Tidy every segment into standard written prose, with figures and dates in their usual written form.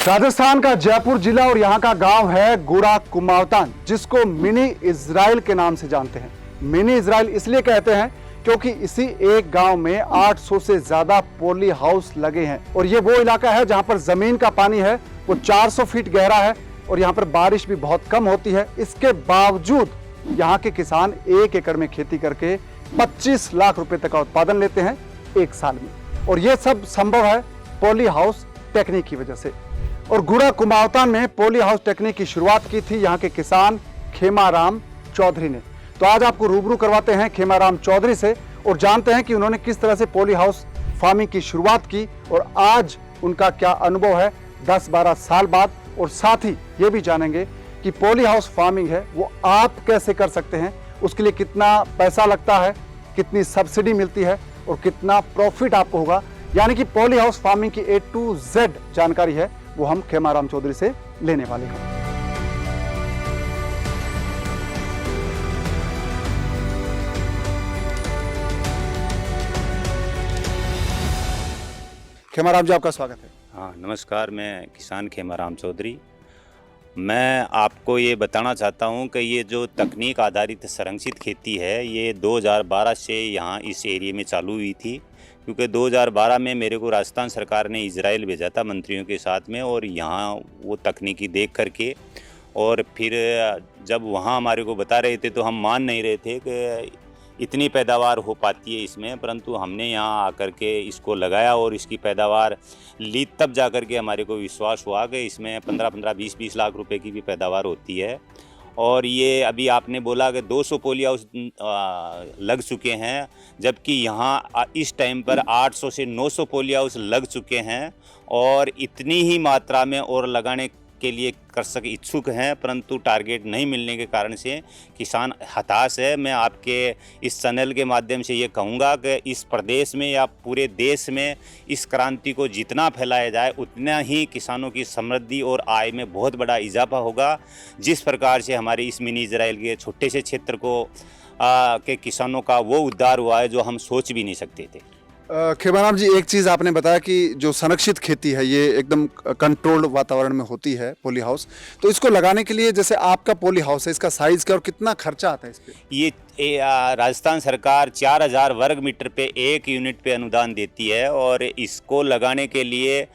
राजस्थान का जयपुर जिला और यहाँ का गांव है गुड़ा कुमावतान, जिसको मिनी इजराइल के नाम से जानते हैं। मिनी इजराइल इसलिए कहते हैं क्योंकि इसी एक गांव में 800 से ज्यादा पोली हाउस लगे हैं और ये वो इलाका है जहां पर जमीन का पानी है वो 400 फीट गहरा है और यहाँ पर बारिश भी बहुत कम होती है। इसके बावजूद यहाँ के किसान 1 एकड़ में खेती करके 25 लाख रुपए तक का उत्पादन लेते हैं एक साल में, और ये सब संभव है पोली हाउस टेक्निक की वजह से। और गुड़ा कुमावतान में पोली हाउस टेक्निक की शुरुआत की थी यहाँ के किसान खेमाराम चौधरी ने। तो आज आपको रूबरू करवाते हैं खेमाराम चौधरी से और जानते हैं कि उन्होंने किस तरह से पोली हाउस फार्मिंग की शुरुआत की और आज उनका क्या अनुभव है 10-12 साल बाद। और साथ ही ये भी जानेंगे कि पोली हाउस फार्मिंग है वो आप कैसे कर सकते हैं, उसके लिए कितना पैसा लगता है, कितनी सब्सिडी मिलती है और कितना प्रॉफिट आपको होगा। यानी कि पोली हाउस फार्मिंग की A to Z जानकारी है वो हम खेमाराम चौधरी से लेने वाले हैं। खेमाराम जी, आपका स्वागत है। हाँ नमस्कार, मैं किसान खेमाराम चौधरी। मैं आपको ये बताना चाहता हूँ कि ये जो तकनीक आधारित संरक्षित खेती है ये 2012 से यहाँ इस एरिया में चालू हुई थी, क्योंकि 2012 में मेरे को राजस्थान सरकार ने इजराइल भेजा था मंत्रियों के साथ में, और यहाँ वो तकनीकी देख करके और फिर जब वहाँ हमारे को बता रहे थे तो हम मान नहीं रहे थे कि इतनी पैदावार हो पाती है इसमें, परंतु हमने यहाँ आकर के इसको लगाया और इसकी पैदावार ली, तब जा कर के हमारे को विश्वास हुआ कि इसमें 15-15, 20-20 लाख रुपए की भी पैदावार होती है। और ये अभी आपने बोला कि 200 पोली हाउस लग चुके हैं, जबकि यहाँ इस टाइम पर 800 से 900 पोली हाउस लग चुके हैं और इतनी ही मात्रा में और लगाने के लिए कृषक इच्छुक हैं, परंतु टारगेट नहीं मिलने के कारण से किसान हताश है। मैं आपके इस चैनल के माध्यम से ये कहूँगा कि इस प्रदेश में या पूरे देश में इस क्रांति को जितना फैलाया जाए उतना ही किसानों की समृद्धि और आय में बहुत बड़ा इजाफा होगा। जिस प्रकार से हमारे इस मिनी इजराइल के छोटे से क्षेत्र को के किसानों का वो उद्धार हुआ है जो हम सोच भी नहीं सकते थे। खेमाराम जी, एक चीज़ आपने बताया कि जो संरक्षित खेती है ये एकदम कंट्रोल्ड वातावरण में होती है पोली हाउस, तो इसको लगाने के लिए जैसे आपका पोली हाउस है इसका साइज क्या और कितना खर्चा आता है इस पे? ये राजस्थान सरकार 4000 वर्ग मीटर पे 1 यूनिट पे अनुदान देती है और इसको लगाने के लिए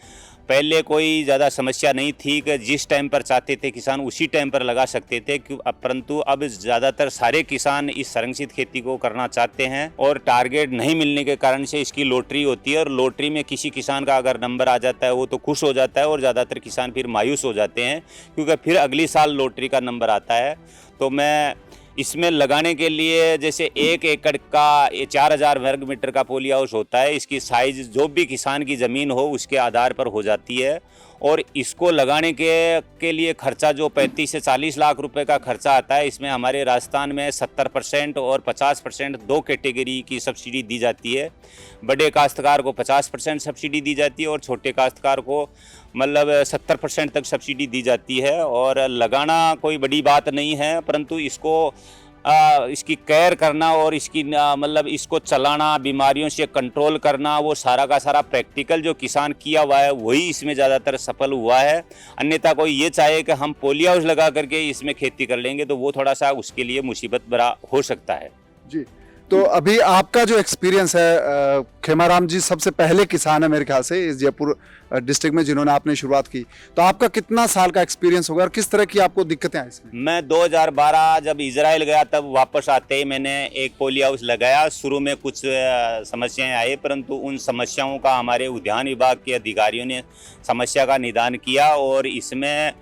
पहले कोई ज़्यादा समस्या नहीं थी कि जिस टाइम पर चाहते थे किसान उसी टाइम पर लगा सकते थे, परंतु अब ज़्यादातर सारे किसान इस संरक्षित खेती को करना चाहते हैं और टारगेट नहीं मिलने के कारण से इसकी लॉटरी होती है और लॉटरी में किसी किसान का अगर नंबर आ जाता है वो तो खुश हो जाता है और ज़्यादातर किसान फिर मायूस हो जाते हैं क्योंकि फिर अगली साल लॉटरी का नंबर आता है। तो मैं इसमें लगाने के लिए जैसे 1 एकड़ का 4000 वर्ग मीटर का पोली हाउस होता है, इसकी साइज़ जो भी किसान की ज़मीन हो उसके आधार पर हो जाती है और इसको लगाने के लिए खर्चा जो 35 से 40 लाख रुपए का खर्चा आता है, इसमें हमारे राजस्थान में 70% और 50% 2 कैटेगरी की सब्सिडी दी जाती है। बड़े काश्तकार को 50% सब्सिडी दी जाती है और छोटे काश्तकार को मतलब 70% तक सब्सिडी दी जाती है। और लगाना कोई बड़ी बात नहीं है, परंतु इसको इसकी केयर करना और इसकी मतलब इसको चलाना, बीमारियों से कंट्रोल करना, वो सारा का सारा प्रैक्टिकल जो किसान किया हुआ है वही इसमें ज़्यादातर सफल हुआ है। अन्यथा कोई ये चाहे कि हम पोली हाउस लगा करके इसमें खेती कर लेंगे तो वो थोड़ा सा उसके लिए मुसीबत भरा हो सकता है। जी, तो अभी आपका जो एक्सपीरियंस है, खेमाराम जी सबसे पहले किसान है मेरे ख्याल से इस जयपुर डिस्ट्रिक्ट में जिन्होंने आपने शुरुआत की, तो आपका कितना साल का एक्सपीरियंस होगा और किस तरह की आपको दिक्कतें आई इसमें? मैं 2012 जब इजराइल गया तब वापस आते ही मैंने एक पोली हाउस लगाया। शुरू में कुछ समस्याएं आई, परंतु उन समस्याओं का हमारे उद्यान विभाग के अधिकारियों ने समस्या का निदान किया और इसमें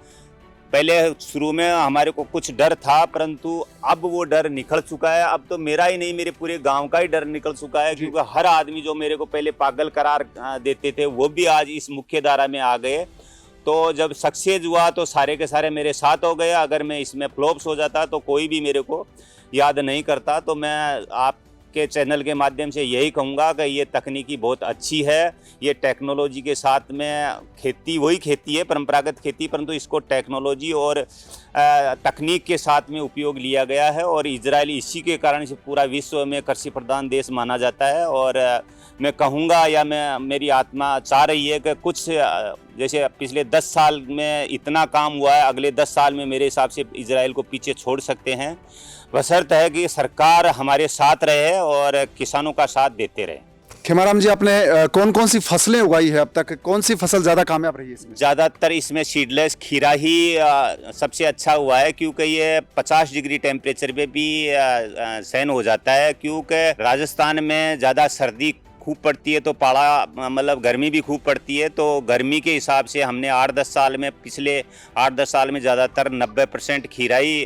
पहले शुरू में हमारे को कुछ डर था, परंतु अब वो डर निकल चुका है। अब तो मेरा ही नहीं, मेरे पूरे गांव का ही डर निकल चुका है, क्योंकि हर आदमी जो मेरे को पहले पागल करार देते थे वो भी आज इस मुख्य धारा में आ गए। तो जब सक्सेस हुआ तो सारे के सारे मेरे साथ हो गए। अगर मैं इसमें फ्लॉप्स हो जाता तो कोई भी मेरे को याद नहीं करता। तो मैं आप के चैनल के माध्यम से यही कहूँगा कि ये तकनीकी बहुत अच्छी है। ये टेक्नोलॉजी के साथ में खेती वही खेती है, परंपरागत खेती, परंतु इसको टेक्नोलॉजी और तकनीक के साथ में उपयोग लिया गया है और इजराइल इसी के कारण से पूरा विश्व में कृषि प्रधान देश माना जाता है। और मैं कहूँगा या मेरी आत्मा चाह रही है कि कुछ जैसे पिछले 10 साल में इतना काम हुआ है, अगले 10 साल में मेरे हिसाब से इजराइल को पीछे छोड़ सकते हैं, बशर्ते है कि सरकार हमारे साथ रहे और किसानों का साथ देते रहे। खेमाराम जी, आपने कौन कौन सी फसलें उगाई है अब तक? कौन सी फसल ज़्यादा कामयाब रही है इसमें? ज़्यादातर इसमें सीडलेस खीरा ही सबसे अच्छा हुआ है, क्योंकि ये 50 डिग्री टेम्परेचर पे भी सहन हो जाता है, क्योंकि राजस्थान में ज़्यादा सर्दी खूब पड़ती है तो पाला मतलब गर्मी भी खूब पड़ती है। तो गर्मी के हिसाब से हमने 8-10 साल में, पिछले 8-10 साल में ज़्यादातर 90% खीरा ही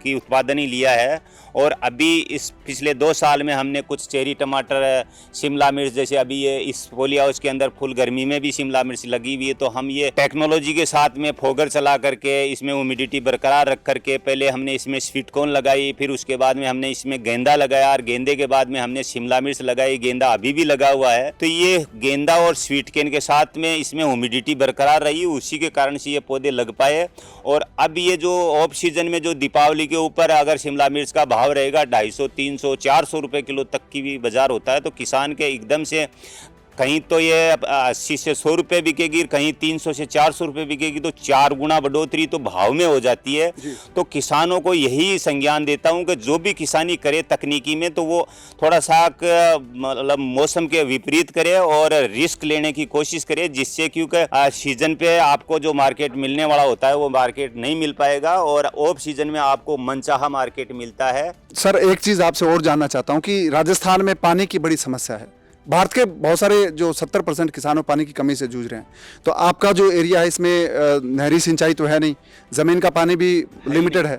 की उत्पादन ही लिया है। और अभी इस पिछले 2 साल में हमने कुछ चेरी टमाटर, शिमला मिर्च, जैसे अभी ये इस पोली हाउस के अंदर फुल गर्मी में भी शिमला मिर्च लगी हुई है, तो हम ये टेक्नोलॉजी के साथ में फोगर चला करके इसमें ह्यूमिडिटी बरकरार रख करके पहले हमने इसमें स्वीट कॉर्न लगाई, फिर उसके बाद में हमने इसमें गेंदा लगाया और गेंदे के बाद में हमने शिमला मिर्च लगाई। गेंदा अभी भी लगा हुआ है, तो ये गेंदा और स्वीट कॉर्न के साथ में इसमें ह्यूमिडिटी बरकरार रही, उसी के कारण से ये पौधे लग पाए। और अब ये जो ऑफ सीजन में जो दीपावली के ऊपर अगर शिमला मिर्च का भाव रहेगा 250, 300, 400 रुपए किलो तक की भी बाजार होता है, तो किसान के एकदम से कहीं तो ये 80 से 100 रुपये बिकेगी, कहीं 300 से 400 रुपये बिकेगी, तो 4 गुना बढ़ोतरी तो भाव में हो जाती है। तो किसानों को यही संज्ञान देता हूं कि जो भी किसानी करे तकनीकी में, तो वो थोड़ा सा मतलब मौसम के विपरीत करे और रिस्क लेने की कोशिश करे, जिससे क्योंकि सीजन पे आपको जो मार्केट मिलने वाला होता है वो मार्केट नहीं मिल पाएगा और ऑफ सीजन में आपको मनचाहा मार्केट मिलता है। सर, एक चीज़ आपसे और जानना चाहता हूँ कि राजस्थान में पानी की बड़ी समस्या है। भारत के बहुत सारे जो 70% किसानों पानी की कमी से जूझ रहे हैं, तो आपका जो एरिया है इसमें नहरी सिंचाई तो है नहीं, ज़मीन का पानी भी लिमिटेड है,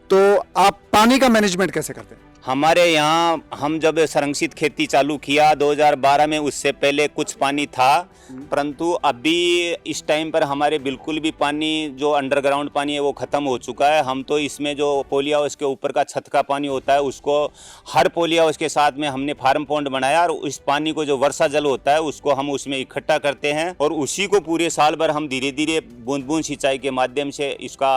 तो आप पानी का मैनेजमेंट कैसे करते हैं? हमारे यहाँ हम जब संरक्षित खेती चालू किया 2012 में, उससे पहले कुछ पानी था, परंतु अभी इस टाइम पर हमारे बिल्कुल भी पानी जो अंडरग्राउंड पानी है वो ख़त्म हो चुका है। हम तो इसमें जो पोली हाउस के ऊपर का छत का पानी होता है उसको हर पोली हाउस के साथ में हमने फार्म पॉन्ड बनाया और उस पानी को जो वर्षा जल होता है उसको हम उसमें इकट्ठा करते हैं और उसी को पूरे साल भर हम धीरे धीरे बूंद बूंद सिंचाई के माध्यम से इसका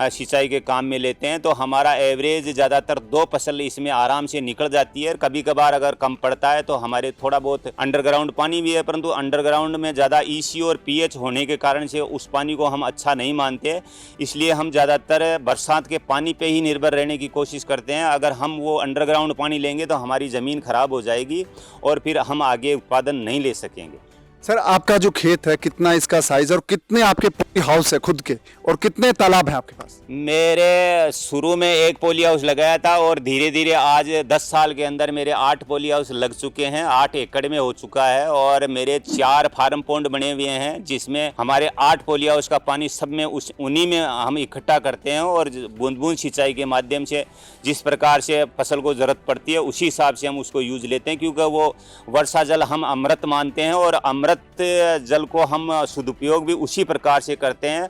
सिंचाई के काम में लेते हैं। तो हमारा एवरेज ज़्यादातर 2 फसल इसमें आराम से निकल जाती है। कभी कभार अगर कम पड़ता है तो हमारे थोड़ा बहुत अंडरग्राउंड पानी भी है, परंतु अंडरग्राउंड में ज़्यादा ईसी और पीएच होने के कारण से उस पानी को हम अच्छा नहीं मानते, इसलिए हम ज़्यादातर बरसात के पानी पे ही निर्भर रहने की कोशिश करते हैं। अगर हम वो अंडरग्राउंड पानी लेंगे तो हमारी ज़मीन खराब हो जाएगी और फिर हम आगे उत्पादन नहीं ले सकेंगे। सर, आपका जो खेत है कितना इसका साइज और कितने आपके पोली हाउस है खुद के और कितने तालाब हैं आपके पास? मेरे शुरू में 1 पोली हाउस लगाया था और धीरे धीरे आज 10 साल के अंदर मेरे 8 पोली हाउस लग चुके हैं, 8 एकड़ में हो चुका है और मेरे 4 फार्म पॉन्ड बने हुए हैं, जिसमें हमारे 8 पोली हाउस का पानी सब में उन्हीं में हम इकट्ठा करते हैं और बूंद बूंद सिंचाई के माध्यम से जिस प्रकार से फसल को ज़रूरत पड़ती है उसी हिसाब से हम उसको यूज लेते हैं, क्योंकि वो वर्षा जल हम अमृत मानते हैं और अमृत जल को हम सदुपयोग भी उसी प्रकार से करते हैं।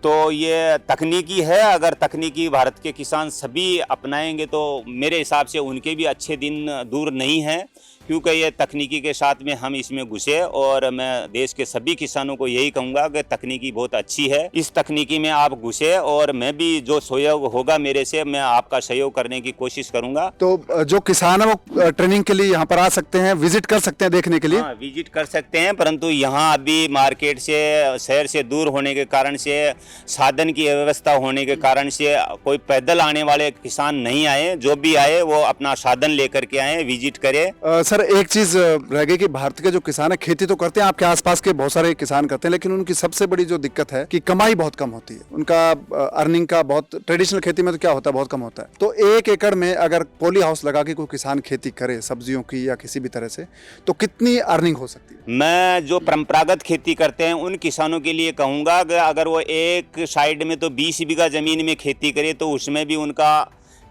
तो ये तकनीकी है, अगर तकनीकी भारत के किसान सभी अपनाएंगे तो मेरे हिसाब से उनके भी अच्छे दिन दूर नहीं हैं, क्योंकि ये तकनीकी के साथ में हम इसमें घुसे और मैं देश के सभी किसानों को यही कहूँगा कि तकनीकी बहुत अच्छी है, इस तकनीकी में आप घुसे और मैं भी जो सहयोग होगा मेरे से मैं आपका सहयोग करने की कोशिश करूँगा। तो जो किसान है वो ट्रेनिंग के लिए यहाँ पर आ सकते हैं, विजिट कर सकते हैं देखने के लिए? हाँ, विजिट कर सकते हैं, परंतु यहाँ अभी मार्केट से शहर से दूर होने के कारण से, साधन की व्यवस्था होने के कारण से कोई पैदल आने वाले किसान नहीं आए, जो भी आए वो अपना साधन लेकर के आए, विजिट करें। सर, एक चीज रह गई कि भारत के जो किसान है खेती तो करते हैं, आपके आसपास के बहुत सारे किसान करते हैं, लेकिन उनकी सबसे बड़ी जो दिक्कत है कि कमाई बहुत कम होती है, उनका अर्निंग का बहुत, ट्रेडिशनल खेती में तो क्या होता है बहुत कम होता है। तो 1 एकड़ में अगर पोली हाउस लगा के कोई किसान खेती करे सब्जियों की या किसी भी तरह से, तो कितनी अर्निंग हो सकती है? मैं जो परंपरागत खेती करते हैं उन किसानों के लिए कहूँगा कि अगर वो एक साइड में तो 20 बीघा जमीन में खेती करे तो उसमें भी उनका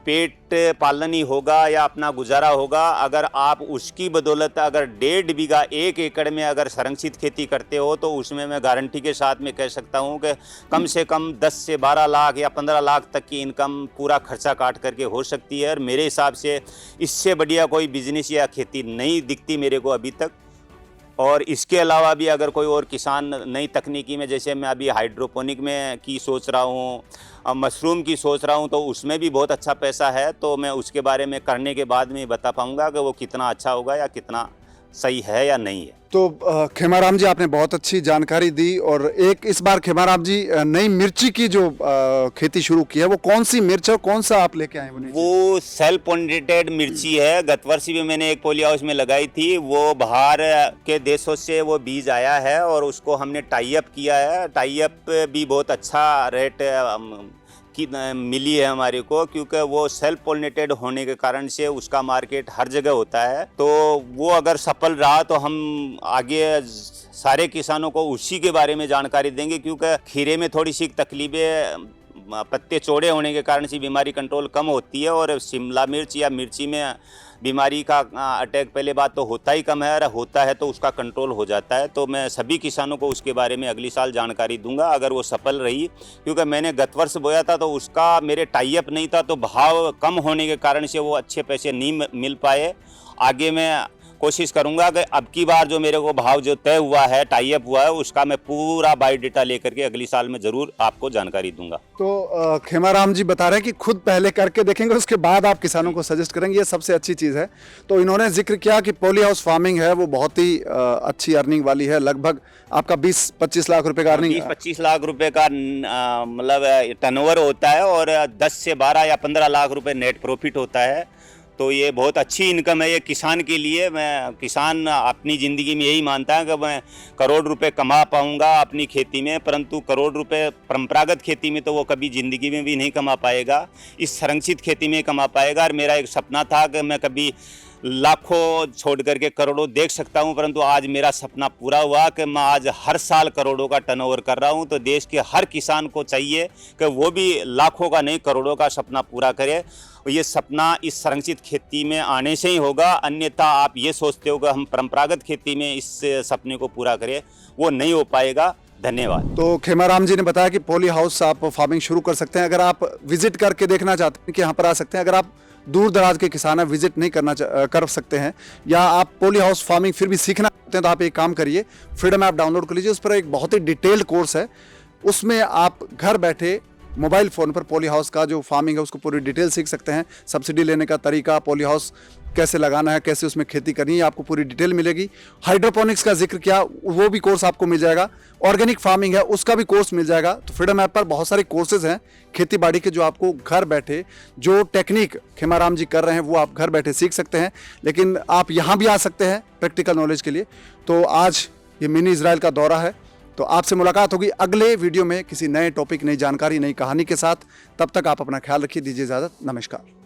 पेट पालन ही होगा या अपना गुजारा होगा। अगर आप उसकी बदौलत अगर 1.5 बीघा 1 एकड़ में अगर संरक्षित खेती करते हो तो उसमें मैं गारंटी के साथ में कह सकता हूं कि कम से कम 10 से 12 लाख या 15 लाख तक की इनकम पूरा खर्चा काट करके हो सकती है। और मेरे हिसाब से इससे बढ़िया कोई बिजनेस या खेती नहीं दिखती मेरे को अभी तक। और इसके अलावा भी अगर कोई और किसान नई तकनीकी में, जैसे मैं अभी हाइड्रोपोनिक में की सोच रहा हूँ, मशरूम की सोच रहा हूँ, तो उसमें भी बहुत अच्छा पैसा है, तो मैं उसके बारे में करने के बाद में बता पाऊँगा कि वो कितना अच्छा होगा या कितना सही है या नहीं है। तो खेमाराम जी आपने बहुत अच्छी जानकारी दी। और एक इस बार खेमाराम जी नई मिर्ची की जो खेती शुरू की है वो कौन सी मिर्च है, कौन सा आप लेके आए हैं? वो सेल्फ पोलिनेटेड मिर्ची है। गत वर्ष भी मैंने एक पॉली हाउस में लगाई थी। वो बाहर के देशों से वो बीज आया है और उसको हमने टाई अप किया है। टाई अप भी बहुत अच्छा रेट की मिली है हमारे को, क्योंकि वो सेल्फ पोलिनेटेड होने के कारण से उसका मार्केट हर जगह होता है। तो वो अगर सफल रहा तो हम आगे सारे किसानों को उसी के बारे में जानकारी देंगे, क्योंकि खीरे में थोड़ी सी तकलीफें, पत्ते चौड़े होने के कारण से बीमारी कंट्रोल कम होती है। और शिमला मिर्च या मिर्ची में बीमारी का अटैक पहले बात तो होता ही कम है, और होता है तो उसका कंट्रोल हो जाता है। तो मैं सभी किसानों को उसके बारे में अगली साल जानकारी दूंगा अगर वो सफल रही, क्योंकि मैंने गत वर्ष बोया था तो उसका मेरे टाई अप नहीं था, तो भाव कम होने के कारण से वो अच्छे पैसे नहीं मिल पाए। आगे मैं कोशिश करूंगा कि अब की बार जो मेरे को भाव जो तय हुआ है, टाई अप हुआ है, उसका मैं पूरा बायोडेटा लेकर के अगली साल में जरूर आपको जानकारी दूंगा। तो खेमाराम जी बता रहे हैं कि खुद पहले करके देखेंगे, उसके बाद आप किसानों को सजेस्ट करेंगे, ये सबसे अच्छी चीज़ है। तो इन्होंने जिक्र किया कि पॉली हाउस फार्मिंग है वो बहुत ही अच्छी अर्निंग वाली है। लगभग आपका 20-25 लाख रुपए का अर्निंग, 20-25 लाख रुपए का मतलब टर्नओवर होता है, और 10 से 12 या 15 लाख रुपए नेट प्रॉफिट होता है। तो ये बहुत अच्छी इनकम है ये किसान के लिए। मैं किसान अपनी ज़िंदगी में यही मानता है कि मैं करोड़ रुपए कमा पाऊंगा अपनी खेती में, परंतु करोड़ रुपए परंपरागत खेती में तो वो कभी ज़िंदगी में भी नहीं कमा पाएगा, इस संरक्षित खेती में कमा पाएगा। और मेरा एक सपना था कि मैं कभी लाखों छोड़ करके करोड़ों देख सकता हूं, परंतु आज मेरा सपना पूरा हुआ कि मैं आज हर साल करोड़ों का टर्नओवर कर रहा हूं। तो देश के हर किसान को चाहिए कि वो भी लाखों का नहीं करोड़ों का सपना पूरा करे। ये सपना इस संरक्षित खेती में आने से ही होगा, अन्यथा आप ये सोचते हो कि हम परंपरागत खेती में इस सपने को पूरा करें, वो नहीं हो पाएगा। धन्यवाद। तो खेमाराम जी ने बताया कि पॉली हाउस आप फार्मिंग शुरू कर सकते हैं। अगर आप विजिट करके देखना चाहते हैं कि यहाँ पर आ सकते हैं। अगर आप दूर दराज के किसान हैं, विजिट नहीं कर सकते हैं, या आप पॉली हाउस फार्मिंग फिर भी सीखना चाहते हैं, तो आप एक काम करिए, फ्रीडम ऐप डाउनलोड कर लीजिए। उस पर एक बहुत ही डिटेल्ड कोर्स है, उसमें आप घर बैठे मोबाइल फ़ोन पर पॉली हाउस का जो फार्मिंग है उसको पूरी डिटेल सीख सकते हैं। सब्सिडी लेने का तरीका, पॉली हाउस कैसे लगाना है, कैसे उसमें खेती करनी है, आपको पूरी डिटेल मिलेगी। हाइड्रोपोनिक्स का जिक्र किया, वो भी कोर्स आपको मिल जाएगा। ऑर्गेनिक फार्मिंग है उसका भी कोर्स मिल जाएगा। तो फ्रीडम ऐप पर बहुत सारे कोर्सेज हैं खेती बाड़ी के, जो आपको घर बैठे जो टेक्निक खेमाराम जी कर रहे हैं वो आप घर बैठे सीख सकते हैं। लेकिन आप यहाँ भी आ सकते हैं प्रैक्टिकल नॉलेज के लिए। तो आज ये मिनी इजराइल का दौरा है। तो आपसे मुलाकात होगी अगले वीडियो में किसी नए टॉपिक, नई जानकारी, नई कहानी के साथ। तब तक आप अपना ख्याल रखिए, दीजिए इजाज़त, नमस्कार।